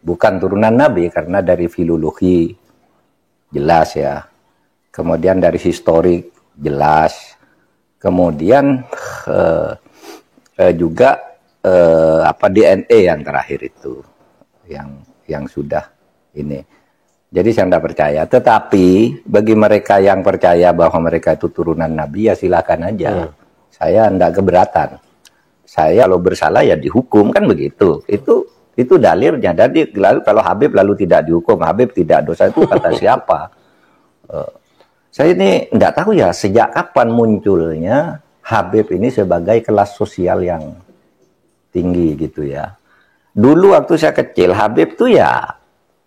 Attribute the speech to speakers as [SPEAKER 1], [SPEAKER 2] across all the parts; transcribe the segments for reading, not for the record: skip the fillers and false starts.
[SPEAKER 1] bukan turunan Nabi karena dari filologi jelas ya. Kemudian dari historik jelas. Kemudian juga DNA yang terakhir itu yang sudah ini. Jadi saya tidak percaya. Tetapi bagi mereka yang percaya bahwa mereka itu turunan Nabi ya silakan aja. Saya tidak keberatan. Saya kalau bersalah ya dihukum kan begitu. Itu dalilnya. Jadi lalu kalau Habib lalu tidak dihukum, Habib tidak dosa itu kata siapa? Saya ini tidak tahu ya sejak kapan munculnya Habib ini sebagai kelas sosial yang tinggi gitu ya. Dulu waktu saya kecil Habib tuh ya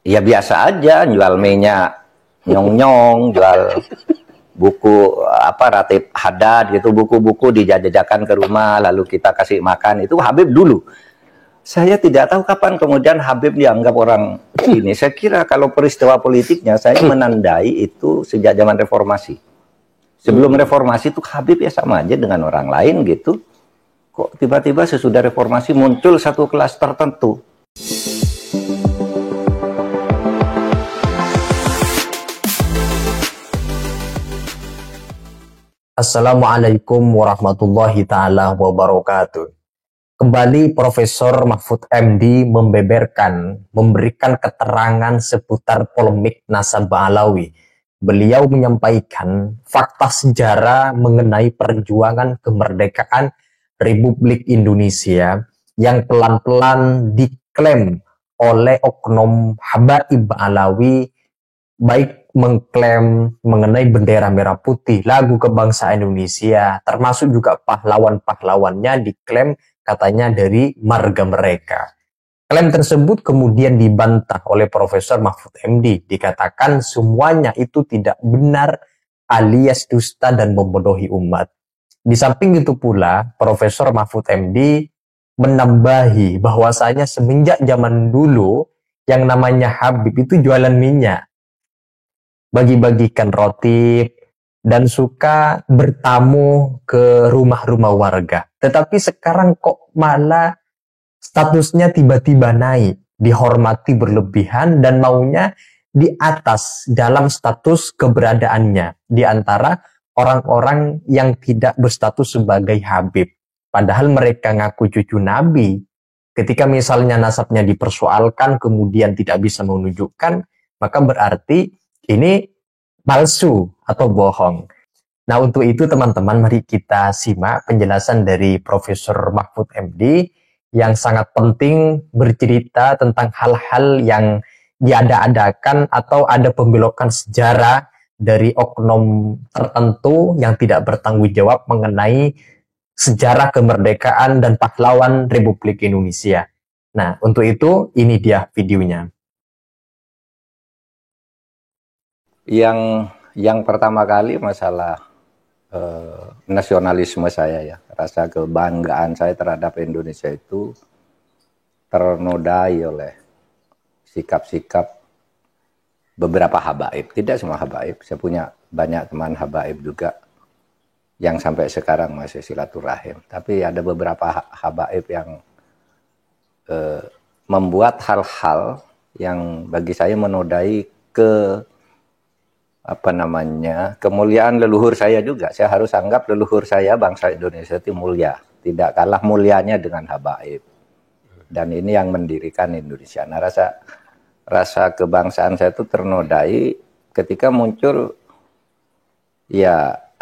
[SPEAKER 1] biasa aja, jual minyak nyong-nyong, jual buku Ratib Hadad gitu, buku-buku dijajakan ke rumah lalu kita kasih makan. Itu Habib dulu. Saya tidak tahu kapan kemudian Habib dianggap orang ini. Saya kira kalau peristiwa politiknya saya menandai itu sejak zaman reformasi. Sebelum reformasi itu Habib ya sama aja dengan orang lain gitu. Kok tiba-tiba sesudah reformasi muncul satu kelas tertentu.
[SPEAKER 2] Assalamualaikum warahmatullahi ta'ala wabarakatuh. Kembali Profesor Mahfud MD memberikan keterangan seputar polemik Nasabah Alawi. Beliau menyampaikan fakta sejarah mengenai perjuangan kemerdekaan Republik Indonesia yang pelan-pelan diklaim oleh oknum Habaib Alawi, baik mengklaim mengenai bendera merah putih, lagu kebangsaan Indonesia, termasuk juga pahlawan-pahlawannya diklaim katanya dari marga mereka. Klaim tersebut kemudian dibantah oleh Profesor Mahfud MD, dikatakan semuanya itu tidak benar alias dusta dan membodohi umat. Di samping itu pula, Profesor Mahfud MD menambahi bahwasanya semenjak zaman dulu yang namanya Habib itu jualan minyak, bagi-bagikan roti, dan suka bertamu ke rumah-rumah warga. Tetapi sekarang kok malah statusnya tiba-tiba naik, dihormati berlebihan dan maunya di atas dalam status keberadaannya di antara orang-orang yang tidak berstatus sebagai Habib. Padahal mereka ngaku cucu Nabi. Ketika misalnya nasabnya dipersoalkan kemudian tidak bisa menunjukkan, maka berarti ini palsu atau bohong. Nah, untuk itu teman-teman mari kita simak penjelasan dari Profesor Mahfud MD yang sangat penting bercerita tentang hal-hal yang diada-adakan atau ada pembelokan sejarah dari oknum tertentu yang tidak bertanggung jawab mengenai sejarah kemerdekaan dan pahlawan Republik Indonesia. Nah, untuk itu ini dia videonya.
[SPEAKER 1] Yang pertama kali masalah nasionalisme saya ya, rasa kebanggaan saya terhadap Indonesia itu ternodai oleh sikap-sikap beberapa habaib, tidak semua habaib. Saya punya banyak teman habaib juga yang sampai sekarang masih silaturahim, tapi ada beberapa habaib yang membuat hal-hal yang bagi saya menodai kemuliaan leluhur saya juga. Saya harus anggap leluhur saya bangsa Indonesia itu mulia, tidak kalah mulianya dengan habaib. Dan ini yang mendirikan Indonesia. Nah, rasa kebangsaan saya itu ternodai ketika muncul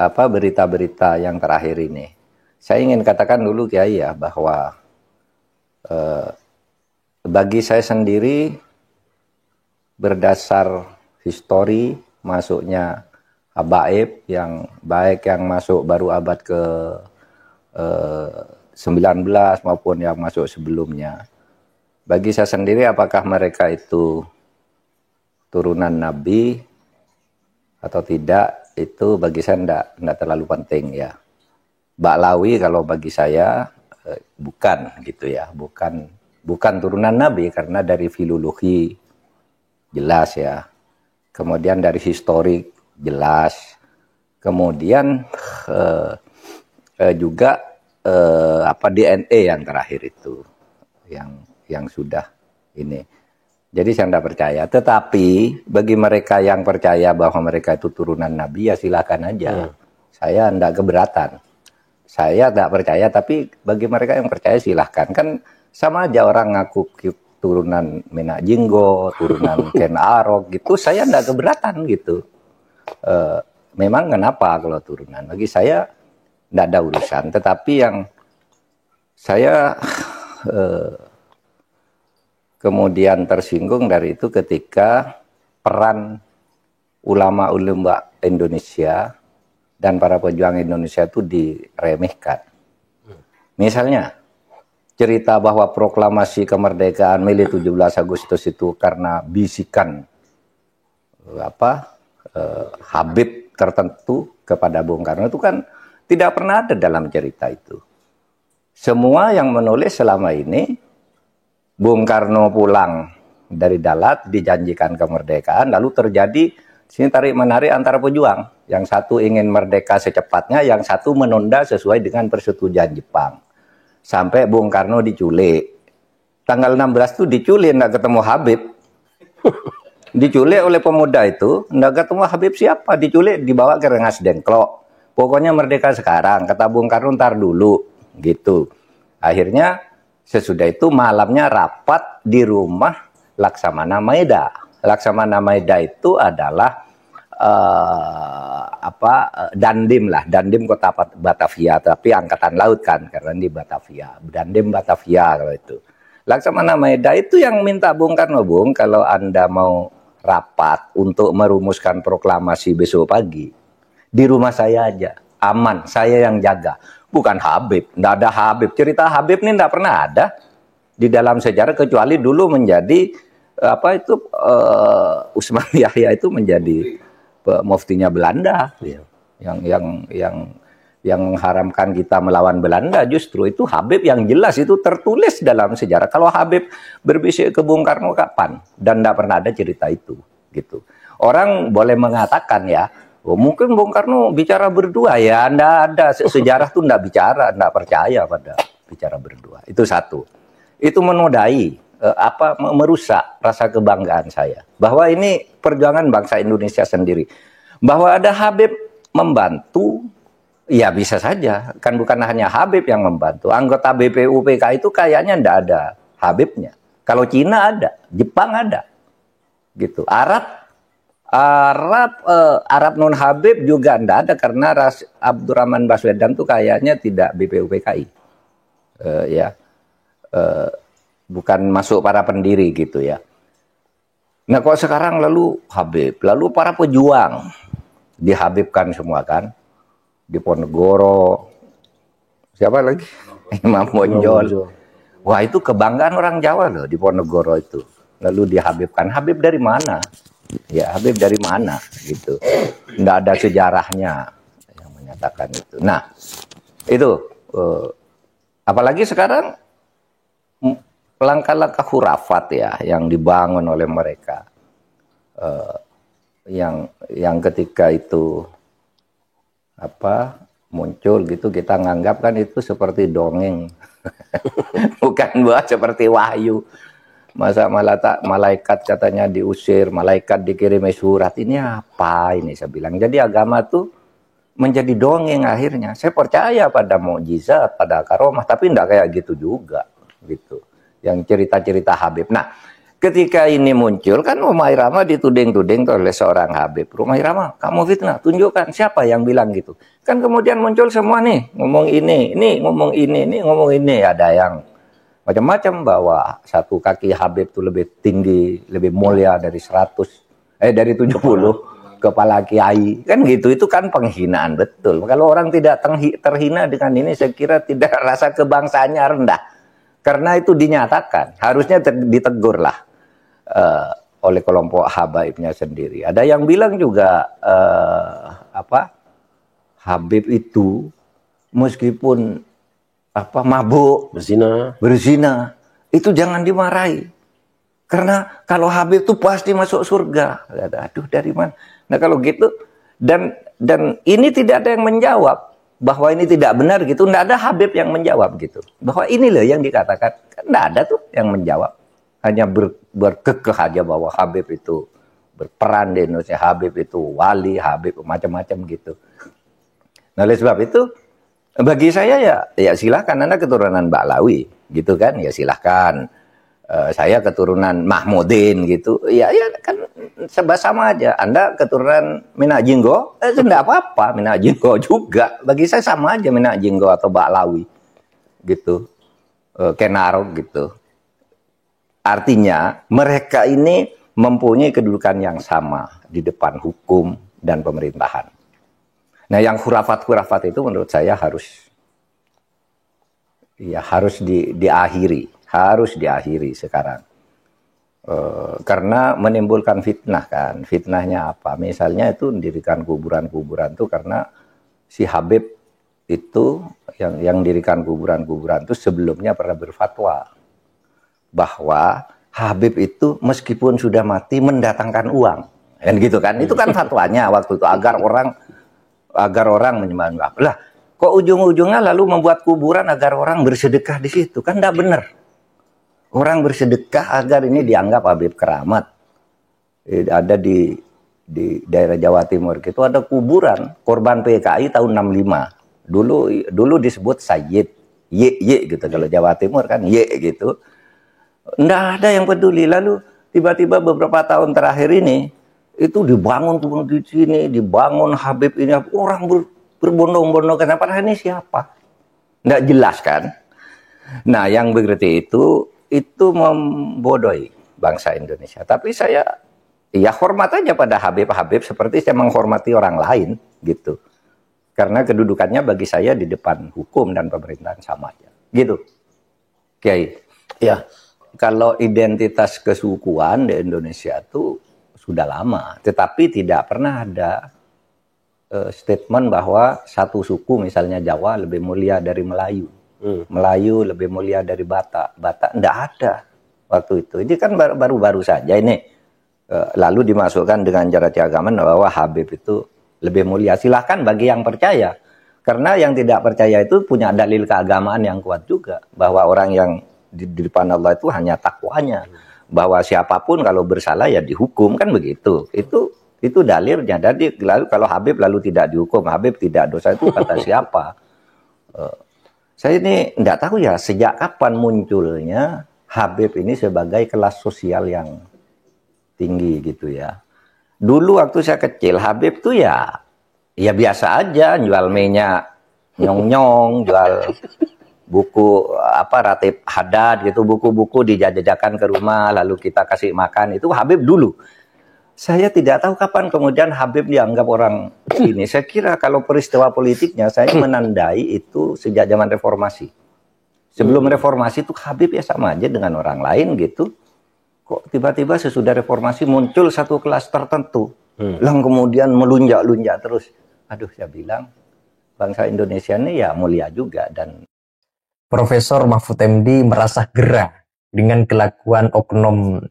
[SPEAKER 1] berita-berita yang terakhir ini. Saya ingin katakan dulu Kiai ya bahwa bagi saya sendiri berdasar histori masuknya habaib yang baik yang masuk baru abad ke 19 maupun yang masuk sebelumnya. Bagi saya sendiri apakah mereka itu turunan Nabi atau tidak, itu bagi saya tidak terlalu penting ya. Ba'lawi kalau bagi saya bukan gitu ya, bukan turunan Nabi karena dari filologi jelas ya. Kemudian dari historik jelas, kemudian juga DNA yang terakhir itu yang sudah ini. Jadi saya tidak percaya. Tetapi bagi mereka yang percaya bahwa mereka itu turunan Nabi, ya silakan aja. Saya tidak keberatan. Saya tidak percaya, tapi bagi mereka yang percaya silahkan. Kan sama aja orang ngaku turunan Menak Jinggo, turunan Ken Arok gitu. Saya tidak keberatan gitu. Memang kenapa kalau turunan? Bagi saya tidak ada urusan. Tetapi yang saya kemudian tersinggung dari itu ketika peran ulama-ulama Indonesia dan para pejuang Indonesia itu diremehkan. Misalnya, cerita bahwa proklamasi kemerdekaan Mei 17 Agustus itu karena bisikan Habib tertentu kepada Bung Karno itu kan tidak pernah ada dalam cerita itu. Semua yang menulis selama ini, Bung Karno pulang dari Dalat, dijanjikan kemerdekaan, lalu terjadi sini tarik-menarik antara pejuang. Yang satu ingin merdeka secepatnya, yang satu menunda sesuai dengan persetujuan Jepang. Sampai Bung Karno diculik. Tanggal 16 itu diculik, nggak ketemu Habib. Diculik oleh pemuda itu, nggak ketemu Habib siapa. Diculik, dibawa ke Rengas Dengklok. Pokoknya merdeka sekarang, kata Bung Karno ntar dulu. Gitu. Akhirnya sesudah itu malamnya rapat di rumah Laksamana Maeda. Laksamana Maeda itu adalah Dandim lah, Dandim kota Batavia, tapi angkatan laut kan, karena di Batavia, Dandim Batavia kalau itu. Laksamana Maeda itu yang minta Bung Karno, Bung, kalau Anda mau rapat untuk merumuskan proklamasi besok pagi, di rumah saya aja, aman, saya yang jaga. Bukan Habib, tidak ada Habib. Cerita Habib ini tidak pernah ada di dalam sejarah kecuali dulu menjadi Usman Yahya itu menjadi muftinya Belanda, yang mengharamkan kita melawan Belanda. Justru itu Habib yang jelas itu tertulis dalam sejarah. Kalau Habib berbisik ke Bung Karno kapan? Dan tidak pernah ada cerita itu, gitu. Orang boleh mengatakan ya, oh, mungkin Bung Karno bicara berdua, ya anda ada sejarah tuh ndak bicara, ndak percaya pada bicara berdua. Itu satu. Itu menodai merusak rasa kebanggaan saya bahwa ini perjuangan bangsa Indonesia sendiri. Bahwa ada Habib membantu, ya bisa saja, kan bukan hanya Habib yang membantu. Anggota BPUPK itu kayaknya ndak ada Habibnya. Kalau Cina ada, Jepang ada, gitu. Arab non Habib juga ndak ada karena Abdurrahman Baswedan tuh kayaknya tidak BPUPKI, bukan masuk para pendiri gitu ya. Nah kok sekarang lalu Habib, lalu para pejuang dihabibkan semua kan, di Ponegoro, siapa lagi? Imam Bonjol. Wah itu kebanggaan orang Jawa loh di Ponegoro itu. Lalu dihabibkan. Habib dari mana? Ya Habib dari mana gitu, nggak ada sejarahnya yang menyatakan itu. Nah itu apalagi sekarang langkah-langkah khurafat ya yang dibangun oleh mereka, yang ketika itu muncul gitu kita nganggap kan itu seperti dongeng bukan buat seperti wahyu. Masa malaikat katanya diusir, malaikat dikirimi surat, ini apa ini saya bilang. Jadi agama tuh menjadi dongeng akhirnya. Saya percaya pada mukjizat, pada karomah, tapi enggak kayak gitu juga gitu. Yang cerita-cerita Habib. Nah, ketika ini muncul kan Rumah Irama dituding-tuding oleh seorang Habib. Rumah Irama, kamu fitnah, tunjukkan siapa yang bilang gitu. Kan kemudian muncul semua nih, ngomong ini ngomong ini ngomong ini, ada yang macam-macam bahwa satu kaki Habib itu lebih tinggi, lebih mulia dari 70 kepala kiai. Kan gitu, itu kan penghinaan betul. Kalau orang tidak terhina dengan ini, saya kira tidak rasa kebangsaannya rendah. Karena itu dinyatakan, harusnya ditegur lah oleh kelompok habaibnya sendiri. Ada yang bilang juga Habib itu meskipun mabuk, berzina, itu jangan dimarahi. Karena kalau Habib itu pasti masuk surga. Aduh, dari mana? Nah kalau gitu, dan ini tidak ada yang menjawab bahwa ini tidak benar gitu. Tidak ada Habib yang menjawab gitu. Bahwa ini loh yang dikatakan, tidak ada tuh yang menjawab. hanya berkekeh aja bahwa Habib itu berperan di Indonesia, Habib itu wali, Habib macam-macam gitu. Nah, oleh sebab itu bagi saya ya silahkan Anda keturunan Ba'lawi gitu kan, ya silahkan. Saya keturunan Mahmudin gitu, ya kan serba sama aja. Anda keturunan Minak Jinggo, tidak apa-apa, Minak Jinggo juga. Bagi saya sama aja Minak Jinggo atau Ba'lawi gitu, Kenaro gitu. Artinya mereka ini mempunyai kedudukan yang sama di depan hukum dan pemerintahan. Nah, yang khurafat-khurafat itu menurut saya harus diakhiri sekarang. Karena menimbulkan fitnah kan. Fitnahnya apa? Misalnya itu mendirikan kuburan-kuburan itu karena si Habib itu yang mendirikan kuburan-kuburan itu sebelumnya pernah berfatwa bahwa Habib itu meskipun sudah mati mendatangkan uang. Kan gitu kan. Itu kan fatwanya waktu itu agar orang menyembah. Lah, kok ujung-ujungnya lalu membuat kuburan agar orang bersedekah di situ? Kan tidak benar. Orang bersedekah agar ini dianggap Habib keramat. Ada di daerah Jawa Timur itu ada kuburan korban PKI tahun 65. Dulu disebut Sayyid Y gitu kalau Jawa Timur kan Y gitu. Nggak ada yang peduli. Lalu tiba-tiba beberapa tahun terakhir ini itu dibangun di sini, dibangun Habib ini, orang berbondong-bondong. Kenapa ini siapa? Nggak jelas kan? Nah, yang begitu itu membodohi bangsa Indonesia. Tapi saya ya hormat aja pada Habib-Habib seperti saya menghormati orang lain gitu. Karena kedudukannya bagi saya di depan hukum dan pemerintahan sama aja. Gitu. Kiai. Ya, kalau identitas kesukuan di Indonesia itu sudah lama, tetapi tidak pernah ada statement bahwa satu suku misalnya Jawa lebih mulia dari Melayu. Melayu lebih mulia dari Batak. Batak enggak ada waktu itu. Ini kan baru-baru saja ini. Lalu dimasukkan dengan cara keagamaan bahwa Habib itu lebih mulia. Silahkan bagi yang percaya. Karena yang tidak percaya itu punya dalil keagamaan yang kuat juga. Bahwa orang yang di depan Allah itu hanya takwanya. Bahwa siapapun kalau bersalah ya dihukum, kan begitu. Itu dalilnya. Jadi lalu kalau Habib lalu tidak dihukum, Habib tidak dosa, itu kata siapa? Saya ini tidak tahu ya sejak kapan munculnya Habib ini sebagai kelas sosial yang tinggi gitu ya. Dulu waktu saya kecil Habib tuh ya biasa aja, jual minyak nyong-nyong, jual buku Ratib Hadad gitu, buku-buku dijajakan ke rumah lalu kita kasih makan. Itu Habib dulu. Saya tidak tahu kapan kemudian Habib dianggap orang ini. Saya kira kalau peristiwa politiknya saya menandai itu sejak zaman reformasi. Sebelum reformasi itu Habib ya sama aja dengan orang lain gitu. Kok tiba-tiba sesudah reformasi muncul satu kelas tertentu. Lalu kemudian melunjak-lunjak terus. Aduh, saya bilang bangsa Indonesia ini ya mulia juga. Dan
[SPEAKER 2] Profesor Mahfud MD merasa gerah dengan kelakuan oknum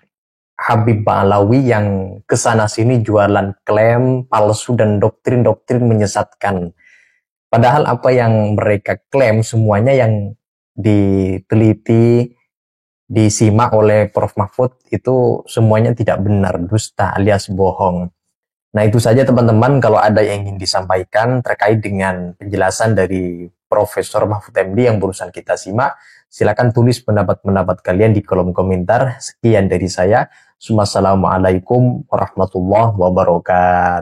[SPEAKER 2] Habib Ba'lawi yang kesana sini jualan klaim palsu dan doktrin-doktrin menyesatkan. Padahal apa yang mereka klaim semuanya yang diteliti, disimak oleh Prof. Mahfud itu semuanya tidak benar, dusta alias bohong. Nah, itu saja teman-teman, kalau ada yang ingin disampaikan terkait dengan penjelasan dari Profesor Mahfud MD yang barusan kita simak, silakan tulis pendapat-pendapat kalian di kolom komentar. Sekian dari saya. Wassalamualaikum warahmatullahi wabarakatuh.